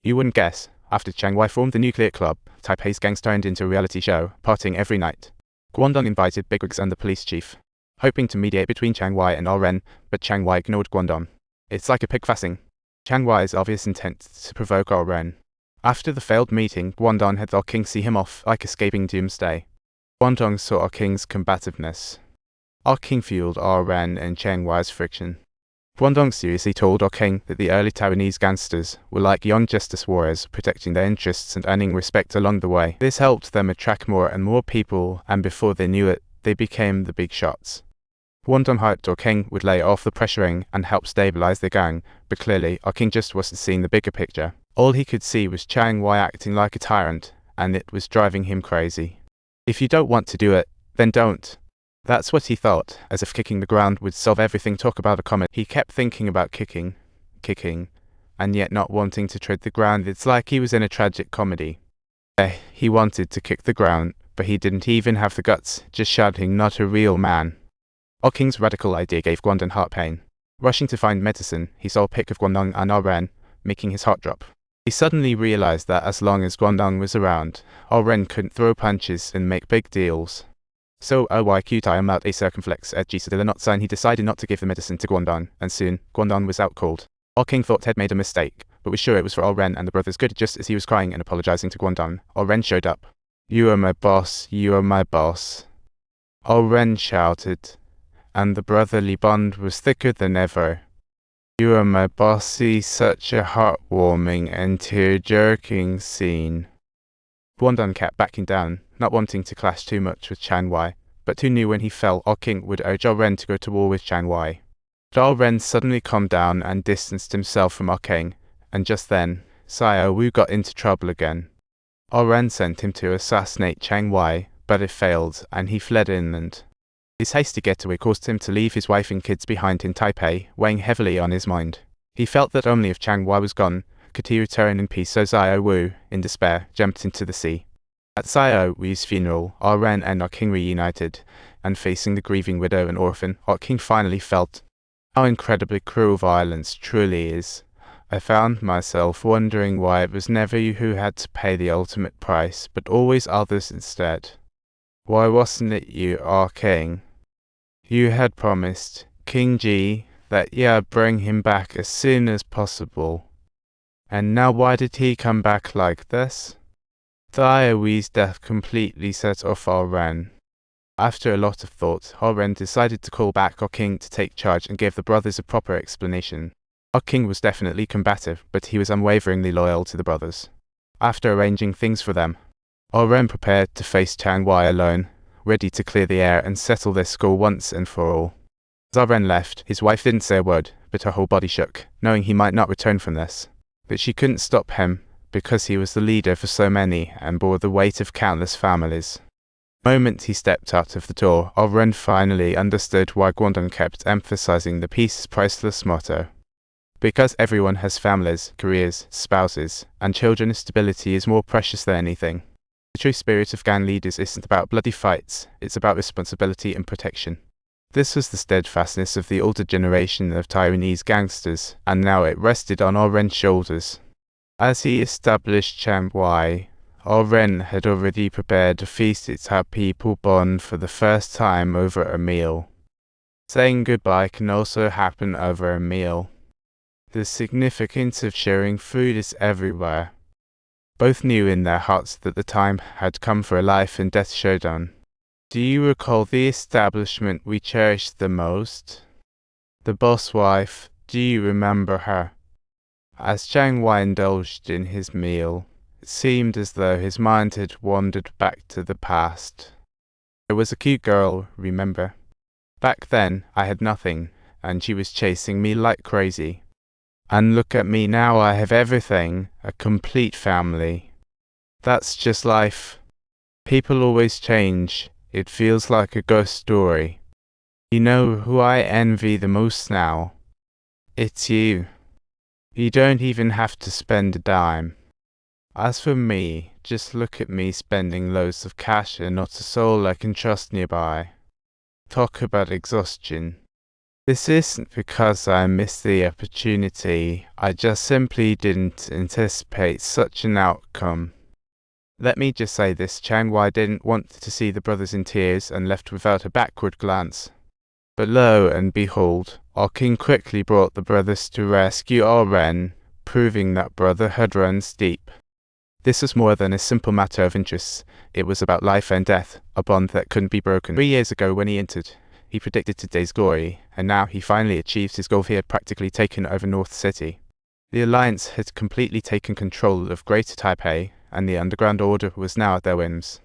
You wouldn't guess. After Chiang Wai formed the nuclear club, Taipei's gangs turned into a reality show, partying every night. Guangdong invited bigwigs and the police chief, hoping to mediate between Chiang Wai and Ren, but Chiang Wai ignored Guangdong. It's like a pig fussing. Chiang Wai's obvious intent to provoke Ren. After the failed meeting, Guangdong had King see him off like escaping doomsday. Guangdong saw King's combativeness. King fueled Ren and Chiang Wai's friction. Guangdong seriously told King that the early Taiwanese gangsters were like young justice warriors, protecting their interests and earning respect along the way. This helped them attract more and more people, and before they knew it, they became the big shots. Guangdong hoped King would lay off the pressuring and help stabilize the gang, but clearly King just wasn't seeing the bigger picture. All he could see was Chiang Wai acting like a tyrant, and it was driving him crazy. If you don't want to do it, then don't. That's what he thought, as if kicking the ground would solve everything. Talk about a comet. He kept thinking about kicking, and yet not wanting to tread the ground. It's like he was in a tragic comedy. He wanted to kick the ground, but he didn't even have the guts, just shouting, "Not a real man." King's radical idea gave Guangdong heart pain. Rushing to find medicine, he saw a pic of Guangdong and Ren, making his heart drop. He suddenly realized that as long as Guangdong was around, Ren couldn't throw punches and make big deals. So YQ time out a circumflex at G still not sign, he decided not to give the medicine to Guangdong, and soon Guangdong was out cold. King thought he'd made a mistake, but was sure it was for Ren and the brothers' good. Just as he was crying and apologizing to Guangdong, Ren showed up. "You are my boss, you are my boss," Ren shouted, and the brotherly bond was thicker than ever. "You are my bossy," such a heartwarming and tear-jerking scene. Guangdong kept backing down, not wanting to clash too much with Chiang Wai, but who knew when he fell King would urge Ren to go to war with Chiang Wai. But Ren suddenly calmed down and distanced himself from King, and just then, Xiao Wu got into trouble again. Ren sent him to assassinate Chiang Wai, but it failed, and he fled inland. His hasty getaway caused him to leave his wife and kids behind in Taipei, weighing heavily on his mind. He felt that only if Chiang Wai was gone could he return in peace, so Xiao Wu, in despair, jumped into the sea. At Xiao Wu's funeral, Ren and King reunited, and facing the grieving widow and orphan, King finally felt how incredibly cruel violence truly is. "I found myself wondering why it was never you who had to pay the ultimate price, but always others instead. Why wasn't it you, King? You had promised King Ji that you'd bring him back as soon as possible. And now why did he come back like this?" Xiao Wu's death completely set off Ren. After a lot of thought, Ren decided to call back King to take charge and give the brothers a proper explanation. King was definitely combative, but he was unwaveringly loyal to the brothers. After arranging things for them, Ren prepared to face Chiang Wai alone, ready to clear the air and settle their score once and for all. As Ren left, his wife didn't say a word, but her whole body shook, knowing he might not return from this. But she couldn't stop him, because he was the leader for so many and bore the weight of countless families. The moment he stepped out of the door, Ren finally understood why Guangdong kept emphasizing the peace is priceless motto. Because everyone has families, careers, spouses, and children, stability is more precious than anything. The true spirit of gang leaders isn't about bloody fights, it's about responsibility and protection. This was the steadfastness of the older generation of Taiwanese gangsters, and now it rested on Ren's shoulders. As he established Chiang Wai, Ren had already prepared a feast. It's how people bond for the first time over a meal. Saying goodbye can also happen over a meal. The significance of sharing food is everywhere. Both knew in their hearts that the time had come for a life and death showdown. "Do you recall the establishment we cherished the most? The boss wife, do you remember her?" As Chiang Wai indulged in his meal, it seemed as though his mind had wandered back to the past. "There was a cute girl, remember? Back then, I had nothing, and she was chasing me like crazy. And look at me now, I have everything, a complete family. That's just life. People always change. It feels like a ghost story. You know who I envy the most now? It's you. You don't even have to spend a dime. As for me, just look at me spending loads of cash and not a soul I can trust nearby. Talk about exhaustion. This isn't because I missed the opportunity, I just simply didn't anticipate such an outcome. Let me just say this, Chang Wai didn't want to see the brothers in tears and left without a backward glance. But lo and behold, our king quickly brought the brothers to rescue our Ren, proving that brotherhood runs deep. This was more than a simple matter of interest, it was about life and death, a bond that couldn't be broken. 3 years ago when he entered, he predicted today's glory, and now he finally achieved his goal. He had practically taken over North City. The Alliance had completely taken control of Greater Taipei, and the Underground Order was now at their whims.